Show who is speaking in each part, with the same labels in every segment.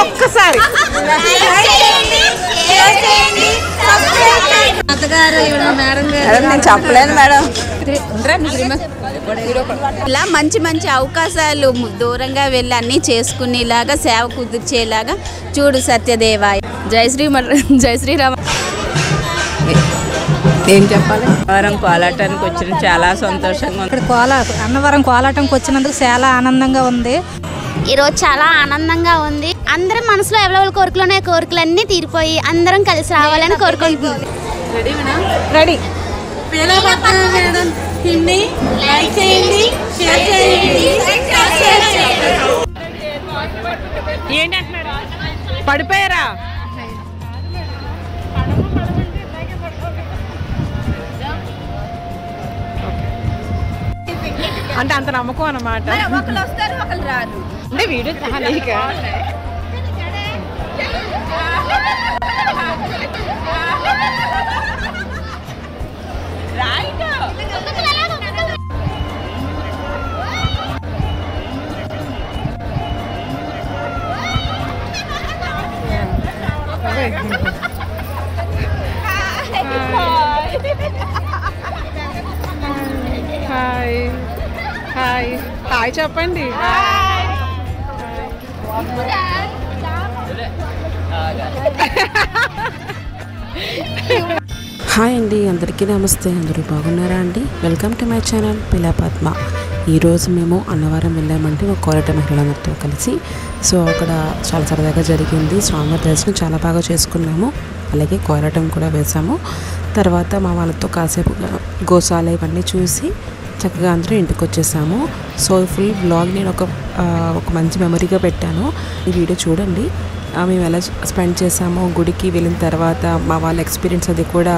Speaker 1: ఒక్కసారి నేను చెప్పలేను మేడం.
Speaker 2: ఇలా మంచి మంచి అవకాశాలు దూరంగా వెళ్ళి అన్నీ చేసుకునేలాగా సేవ కుదిర్చేలాగా చూడు సత్యదేవాయ. జై శ్రీరామ.
Speaker 1: ఏం చెప్పాలి? అన్నవరం కోలాటానికి వచ్చిన చాలా సంతోషంగా ఉంది.
Speaker 3: అన్నవరం కోలాటానికి వచ్చినందుకు చాలా ఆనందంగా ఉంది.
Speaker 4: ఈరోజు చాలా ఆనందంగా ఉంది. అందరం మనసులో ఎవరెవరి కోరికలోనే కోరికలన్నీ తీరిపోయి అందరం కలిసి రావాలని కోరుకుంటున్నాం.
Speaker 3: రెడీ.
Speaker 1: పడిపోయారా? అంటే అంత నమ్మకం అన్నమాట.
Speaker 2: ఒకళ్ళు వస్తారు ఒకళ్ళు రారు.
Speaker 1: అంటే వీడియో హాయ్ హాయ్ హాయ్ చెప్పండి.
Speaker 5: హాయ్ అండి, అందరికీ నమస్తే. అందరూ బాగున్నారా అండి? Welcome to my channel Pila Padma. ఈరోజు మేము అన్నవరం వెళ్ళామంటే ఒక కోలాట మహిళలందరితో కలిసి. సో అక్కడ చాలా సరదాగా జరిగింది. స్వామివారి దర్శనం చాలా బాగా చేసుకున్నాము. అలాగే కోలాటం కూడా వేసాము. తర్వాత మా వాళ్ళతో కాసేపు గోశాల ఇవన్నీ చూసి చక్కగా అందరూ ఇంటికి వచ్చేసాము. సో ఫుల్ వ్లాగ్ నేను ఒక మంచి మెమరీగా పెట్టాను. ఈ వీడియో చూడండి. మేము ఎలా స్పెండ్ చేసామో, గుడికి వెళ్ళిన తర్వాత మా వాళ్ళ ఎక్స్పీరియన్స్ అది కూడా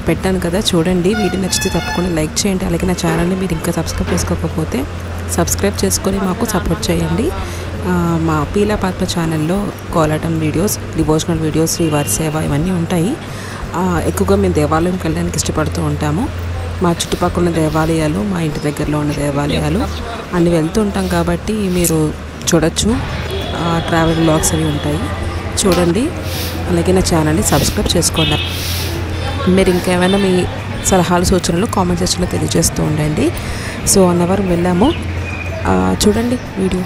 Speaker 5: పెట్టాను కదా, చూడండి. వీడియో నచ్చితే తప్పకుండా లైక్ చేయండి. అలాగే నా ఛానల్ని మీరు ఇంకా సబ్స్క్రైబ్ చేసుకోకపోతే సబ్స్క్రైబ్ చేసుకొని మాకు సపోర్ట్ చేయండి. మా పీలా పద్మ ఛానల్లో కోలాటం వీడియోస్, డివోషనల్ వీడియోస్, శ్రీవారి సేవ ఇవన్నీ ఉంటాయి. ఎక్కువగా మేము దేవాలయంకి వెళ్ళడానికి ఇష్టపడుతూ ఉంటాము. మా చుట్టుపక్కల ఉన్న దేవాలయాలు, మా ఇంటి దగ్గరలో ఉన్న దేవాలయాలు అన్నీ వెళ్తూ ఉంటాం కాబట్టి మీరు చూడొచ్చు. ట్రావెల్ వ్లాగ్స్ అవి ఉంటాయి, చూడండి. అలాగే నా ఛానల్ని సబ్స్క్రైబ్ చేసుకోండి. మీరు ఇంకేమైనా మీ సలహాలు సూచనలు కామెంట్ సెక్షన్లో తెలియజేస్తూ ఉండండి. సో అన్నవరం వెళ్ళాము, చూడండి వీడియో.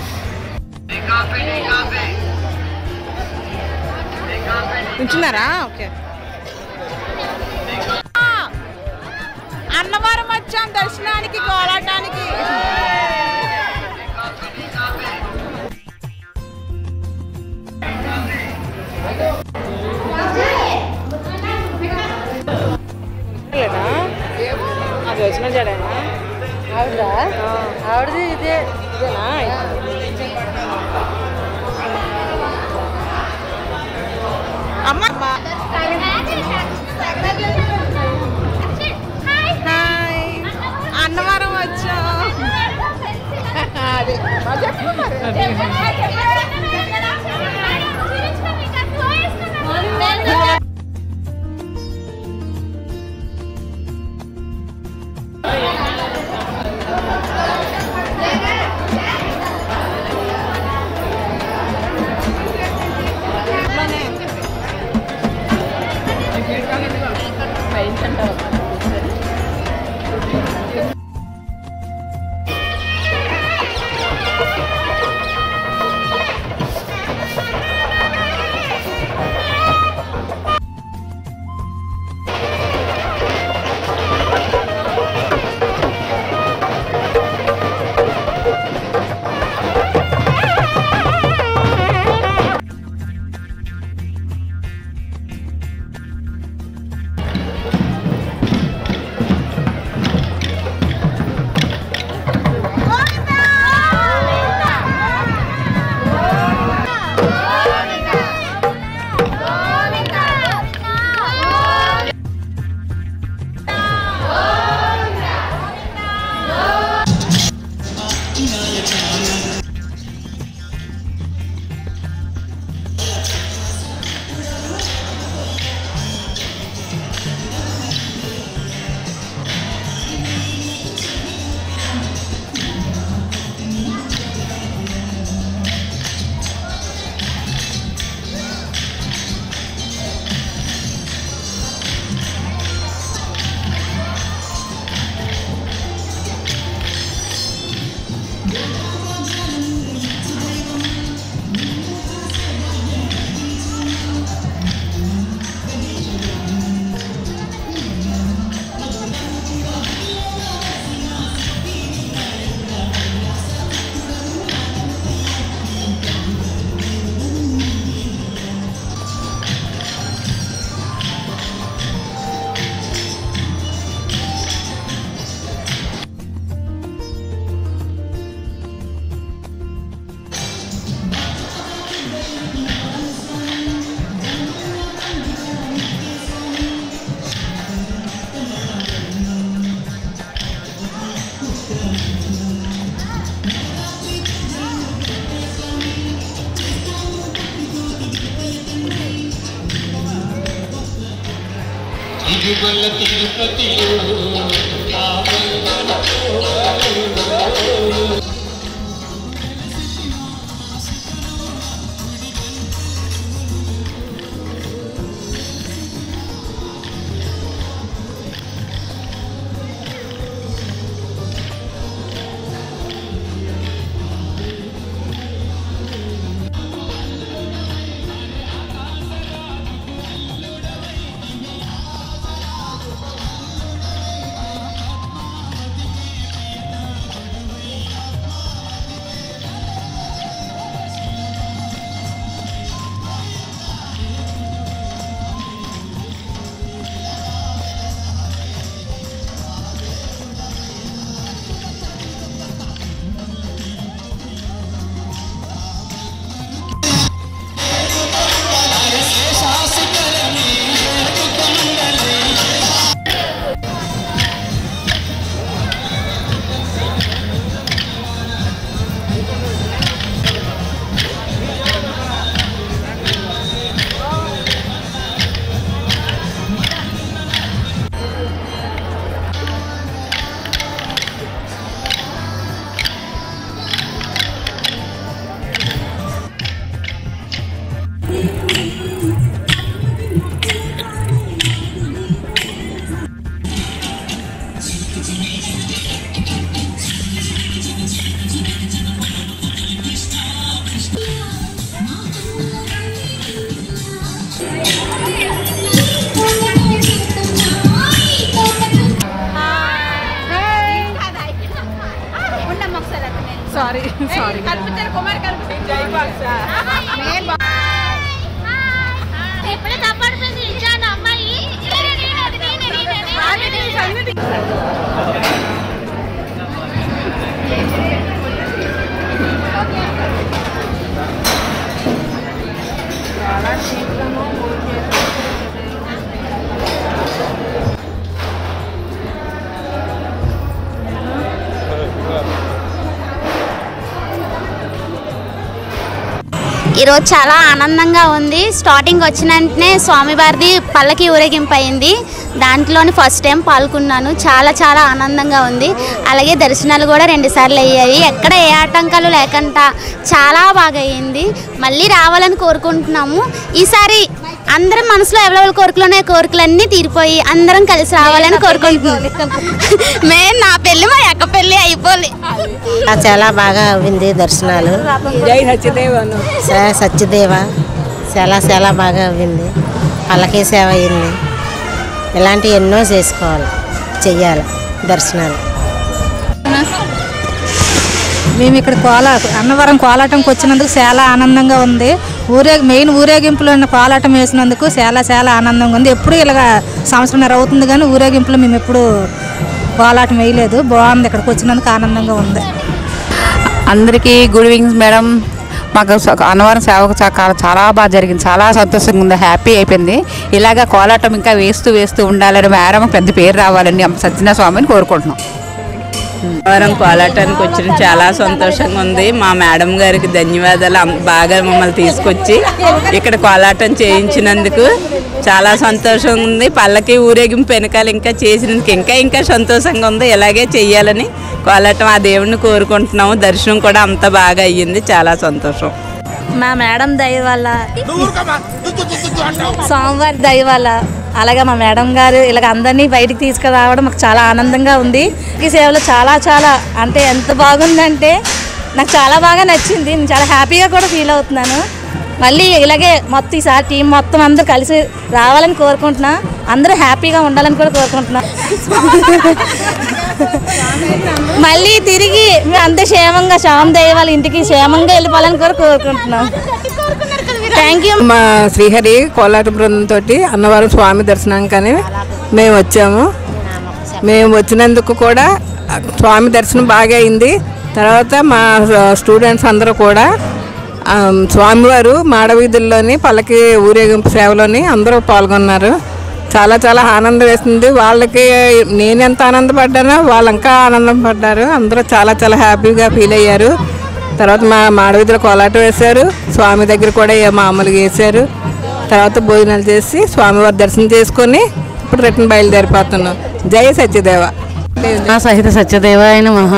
Speaker 1: ఉంటున్నారా? ఓకే. అన్నవరం వచ్చాం దర్శనానికి, కోలాటానికి. అది వచ్చిన జడేనా ఆవిడది? ఇదేనా? అమ్మ అన్నవరం వచ్చాం. అదే
Speaker 4: ఈరోజు చాలా ఆనందంగా ఉంది. స్టార్టింగ్ వచ్చిన వెంటనే స్వామివారిది పల్లకి ఊరేగింపు అయింది. దాంట్లోని ఫస్ట్ టైం పాల్గొన్నాను. చాలా చాలా ఆనందంగా ఉంది. అలాగే దర్శనాలు కూడా 2 సార్లు అయ్యాయి. ఎక్కడ ఏ ఆటంకాలు లేకుండా చాలా బాగా అయ్యింది. మళ్ళీ రావాలని కోరుకుంటున్నాము. ఈసారి అందరం మనసులో ఎవరెవరి కోరికలోనే కోరికలన్నీ తీరిపోయి అందరం కలిసి రావాలని కోరుకుంటున్నాం. మేము నా పెళ్ళి మా అక్క పెళ్ళి అయిపోలే.
Speaker 6: చాలా బాగా అయింది దర్శనాలు. సత్యదేవ చాలా చాలా బాగా అయింది. పల్లకీ సేవ అయింది. ఇలాంటివి ఎన్నో చెయ్యాలి దర్శనాలు.
Speaker 3: మేము ఇక్కడ అన్నవరం కోలాటంకి వచ్చినందుకు చాలా ఆనందంగా ఉంది. మెయిన్ ఊరేగింపులో ఉన్న కోలాటం వేసినందుకు చాలా చాలా ఆనందంగా ఉంది. ఎప్పుడు ఇలాగ సంవత్సరంన్నర అవుతుంది కానీ ఊరేగింపులో మేము ఎప్పుడు కోలాటం వేయలేదు. బాగుంది. ఇక్కడికి వచ్చినందుకు ఆనందంగా ఉంది.
Speaker 1: అందరికీ గుడ్ ఈవినింగ్ మేడం. మాకు అన్నవరం సేవకు చాలా బాగా జరిగింది. చాలా సంతోషంగా ఉంది. హ్యాపీ అయిపోయింది. ఇలాగ కోలాటం ఇంకా వేస్తూ ఉండాలని మేడం పెద్ద పేరు రావాలని సత్యనారాయణ స్వామిని కోరుకుంటున్నాం. అన్నవరం కోలాటానికి వచ్చిన చాలా సంతోషంగా ఉంది. మా మేడం గారికి ధన్యవాదాలు. బాగా మమ్మల్ని తీసుకొచ్చి ఇక్కడ కోలాటం చేయించినందుకు చాలా సంతోషంగా ఉంది. పల్లకి ఊరేగింపు వెనకాల ఇంకా చేసినందుకు ఇంకా సంతోషంగా ఉంది. ఇలాగే చెయ్యాలని కోలాటం ఆ దేవుడిని కోరుకుంటున్నాము. దర్శనం కూడా అంత బాగా అయ్యింది. చాలా సంతోషం.
Speaker 3: మా మేడం దయ వల్ల, స్వామివారి దయ వల్ల, అలాగే మా మేడం గారు ఇలాగ అందరినీ బయటికి తీసుకురావడం మాకు చాలా ఆనందంగా ఉంది. ఈ సేవలో చాలా చాలా అంటే ఎంత బాగుందంటే నాకు చాలా బాగా నచ్చింది. నేను చాలా హ్యాపీగా కూడా ఫీల్ అవుతున్నాను. మళ్ళీ ఇలాగే మొత్తం ఈసారి టీం మొత్తం అందరూ కలిసి రావాలని కోరుకుంటున్నా. అందరూ హ్యాపీగా ఉండాలని కూడా కోరుకుంటున్నా. మళ్ళీ తిరిగి మేము అంతే క్షేమంగా స్వామి దయ వాళ్ళ ఇంటికి క్షేమంగా వెళ్ళిపోవాలని కూడా కోరుకుంటున్నాం. Thank you.
Speaker 7: మా శ్రీహరి కోలాట బృందంతో అన్నవరం స్వామి దర్శనానికని మేము వచ్చాము. మేము వచ్చినందుకు కూడా స్వామి దర్శనం బాగా అయింది. తర్వాత మా స్టూడెంట్స్ అందరూ కూడా స్వామివారు మాడవీధుల్లోని పల్లకి ఊరేగింపు సేవలోని అందరూ పాల్గొన్నారు. చాలా చాలా ఆనందం వేస్తుంది. వాళ్ళకి నేను ఎంత ఆనందపడ్డానో వాళ్ళు ఇంకా ఆనందం పడ్డారు. అందరూ చాలా చాలా హ్యాపీగా ఫీల్ అయ్యారు. తర్వాత మా మాడవీధిలో కోలాటం వేశారు. స్వామి దగ్గర కూడా మామూలుగా వేశారు. తర్వాత భోజనాలు చేసి స్వామివారి దర్శనం చేసుకొని ఇప్పుడు రిటర్న్ బయలుదేరిపోతున్నాం. జై సత్యదేవ.
Speaker 8: సహిత సత్యదేవాయ నమః.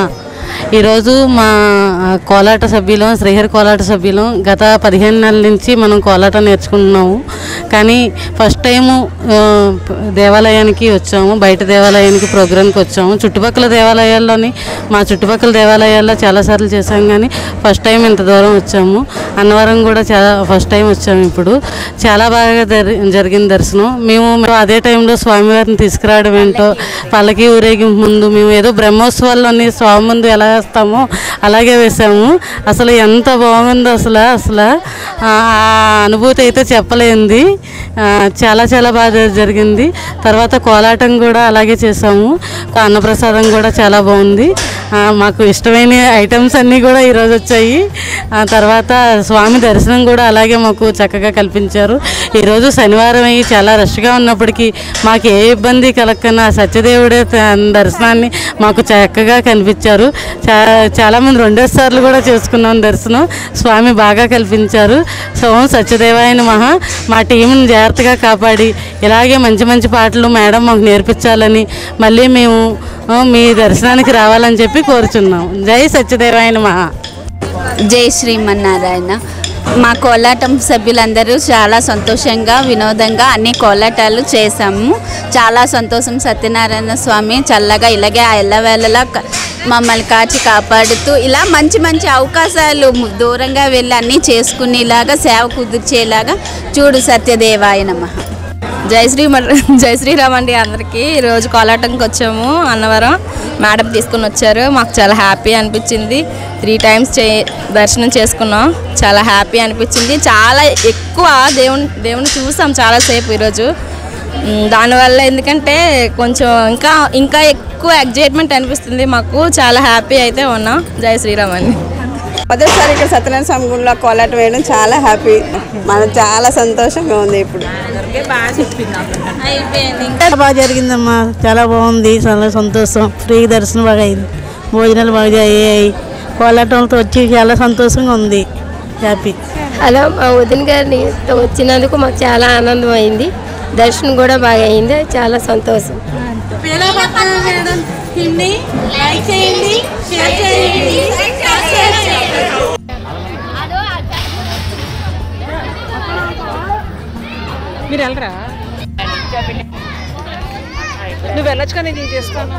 Speaker 8: ఈరోజు మా కోలాట సభ్యులం, శ్రీహరి కోలాట సభ్యులం గత 15 నెలల నుంచి మనం కోలాట నేర్చుకుంటున్నాము. కానీ ఫస్ట్ టైము దేవాలయానికి వచ్చాము, బయట దేవాలయానికి ప్రోగ్రాంకి వచ్చాము. చుట్టుపక్కల దేవాలయాల్లోని మా చుట్టుపక్కల దేవాలయాల్లో చాలాసార్లు చేసాం, కానీ ఫస్ట్ టైం ఇంత దూరం వచ్చాము. అన్నవరం కూడా ఫస్ట్ టైం వచ్చాము. ఇప్పుడు చాలా బాగా జరిగిన దర్శనం. మేము అదే టైంలో స్వామివారిని తీసుకురావడం ఏంటో, పల్లకి ఊరేగింపు ముందు మేము ఏదో బ్రహ్మోత్సవాల్లోని స్వామి ముందు ఎలా వేస్తామో అలాగే వేసాము. అసలు ఎంత బాగుందో అసలు ఆ అనుభూతి అయితే చెప్పలేంది. చాలా చాలా బాగా జరిగింది. తర్వాత కోలాటం కూడా అలాగే చేసాము. అన్నప్రసాదం కూడా చాలా బాగుంది. మాకు ఇష్టమైన ఐటమ్స్ అన్నీ కూడా ఈరోజు వచ్చాయి. తర్వాత స్వామి దర్శనం కూడా అలాగే మాకు చక్కగా కల్పించారు. ఈరోజు శనివారం అయ్యి చాలా రష్గా ఉన్నప్పటికీ మాకు ఏ ఇబ్బంది కలగకుండా సత్యదేవుడే దర్శనాన్ని మాకు చక్కగా కనిపించారు. చాలామంది 2 సార్లు కూడా చేసుకున్నాం దర్శనం. స్వామి బాగా కల్పించారు. ఓం సత్యదేవాయ నమః. మా టీంని జాగ్రత్తగా కాపాడి ఇలాగే మంచి మంచి పాటలు మేడం మాకు నేర్పించాలని, మళ్ళీ మేము మీ దర్శనానికి రావాలని చెప్పి కోరుచున్నాం. జై సత్యదేవాయ నమః.
Speaker 2: జై శ్రీమన్నారాయణ. మా కోలాటం సభ్యులందరూ చాలా సంతోషంగా వినోదంగా అన్ని కోలాటాలు చేశాము. చాలా సంతోషం. సత్యనారాయణ స్వామి చల్లగా ఇలాగే ఆ ఎల్లవేళలా మమ్మల్ని కాచి కాపాడుతూ ఇలా మంచి మంచి అవకాశాలు దూరంగా వెళ్ళి అన్నీ చేసుకునేలాగా సేవ కుదిర్చేలాగా చూడు సత్యదేవాయ నమః.
Speaker 3: జై శ్రీరామ్ అండి అందరికీ. ఈరోజు కోలాటంకి వచ్చాము. అన్నవరం మేడం తీసుకుని వచ్చారు. మాకు చాలా హ్యాపీ అనిపించింది. 3 టైమ్స్ దర్శనం చేసుకున్నాం. చాలా హ్యాపీ అనిపించింది. చాలా ఎక్కువ దేవుని చూసాం చాలాసేపు ఈరోజు. దానివల్ల ఎందుకంటే కొంచెం ఇంకా ఎక్కువ ఎగ్జైట్మెంట్ అనిపిస్తుంది మాకు. చాలా హ్యాపీ అయితే ఉన్నాం. జై శ్రీరామ్ అండి.
Speaker 9: మొదటిసారి ఇక్కడ సత్యనారాయణ స్వామి గుడిలో కోలాటం వేయడం చాలా హ్యాపీ. మనం చాలా సంతోషంగా ఉంది. ఇప్పుడు
Speaker 10: బాగా జరిగిందమ్మా. చాలా బాగుంది. చాలా సంతోషం. ఫ్రీ దర్శనం బాగా అయింది. భోజనాలు బాగా అయ్యాయి. కోలాటంతో వచ్చి చాలా సంతోషంగా ఉంది. హ్యాపీ.
Speaker 11: అలా మా వదిన గారిని వచ్చినందుకు మాకు చాలా ఆనందం అయింది. దర్శనం కూడా బాగా అయింది. చాలా సంతోషం.
Speaker 12: మీరు వెళ్ళరా? నువ్వు వెళ్ళొచ్చు కానీ నేను చేస్తాను.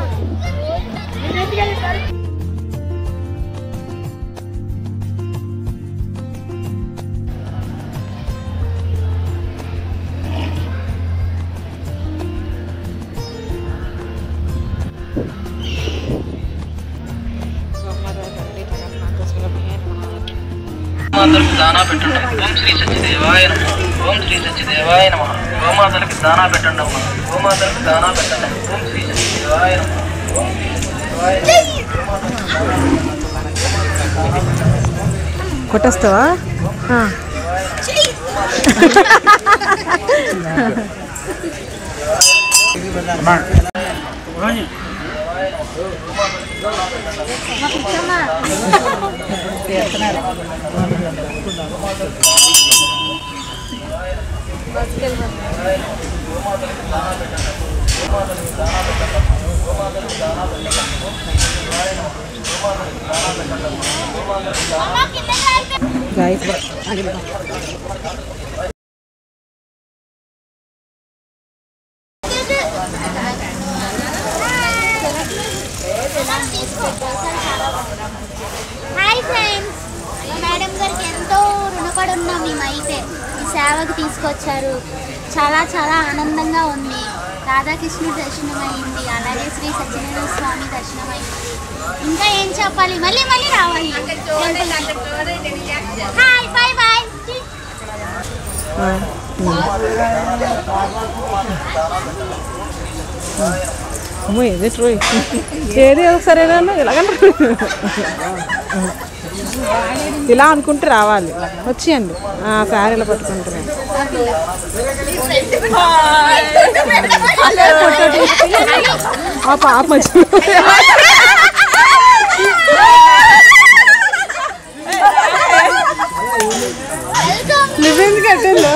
Speaker 13: గోమాతలకు దానా పెట్టండి. ఓం శ్రీ సత్యదేవాయ నమః. ఓం శ్రీ సత్యదేవాయ నమః. గోమాతలకు దానా పెట్టండి అమ్మా. గోమాతలకు దానా పెట్టండి. ఓం శ్రీ సత్యదేవాయ నమః. ఓం శ్రీ సత్యదేవాయ.
Speaker 12: కొట్టేస్తావా?
Speaker 4: హాయ్ ఫ్రెండ్స్, మేడం గారికి ఎంతో రుణపడి ఉన్నాం మేమైతే. ఈ సేవకు తీసుకొచ్చారు. చాలా చాలా ఆనందంగా ఉంది. రాధాకృష్ణ దర్శనం అయింది, అలాగే శ్రీ సత్యనారాయణ స్వామి దర్శనం అయింది. ఇంకా ఏం చెప్పాలి, మళ్ళీ మళ్ళీ రావాలి. Hi, bye bye.
Speaker 12: అమ్మో ఏది ట్రోయ్ ఏది సరేనా ఇలాగంటారు. ఇలా అనుకుంటే రావాలి. వచ్చేయండి శారీలో పట్టుకుంటారు. ఆ పాప నువ్వెందుకు కట్టంలో